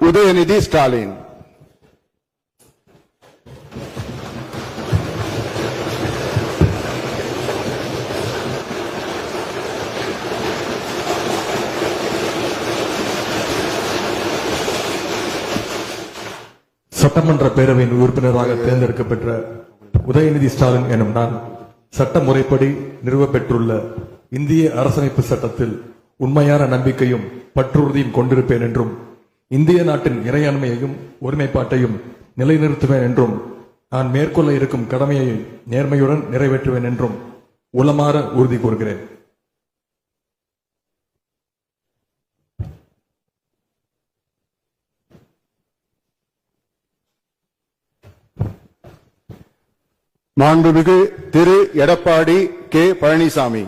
உதயநிதி ஸ்டாலின். சட்டமன்ற பேரவையின் உறுப்பினராக தேர்ந்தெடுக்கப்பெற்ற உதயநிதி ஸ்டாலின் எனும் நான் சட்ட முறைப்படி நிறுவப்பெற்றுள்ள இந்திய அரசமைப்பு சட்டத்தில் உண்மையான நம்பிக்கையும் பற்றுறுதியும் கொண்டிருப்பேன் என்றும் இந்திய நாட்டின் இறையாண்மையையும் ஒருமைப்பாட்டையும் நிலைநிறுத்துவேன் என்றும் நான் மேற்கொள்ள இருக்கும் கடமையை நேர்மையுடன் நிறைவேற்றுவேன் என்றும் உளமாற உறுதி கூறுகிறேன். மாண்புமிகு திரு எடப்பாடி கே பழனிசாமி.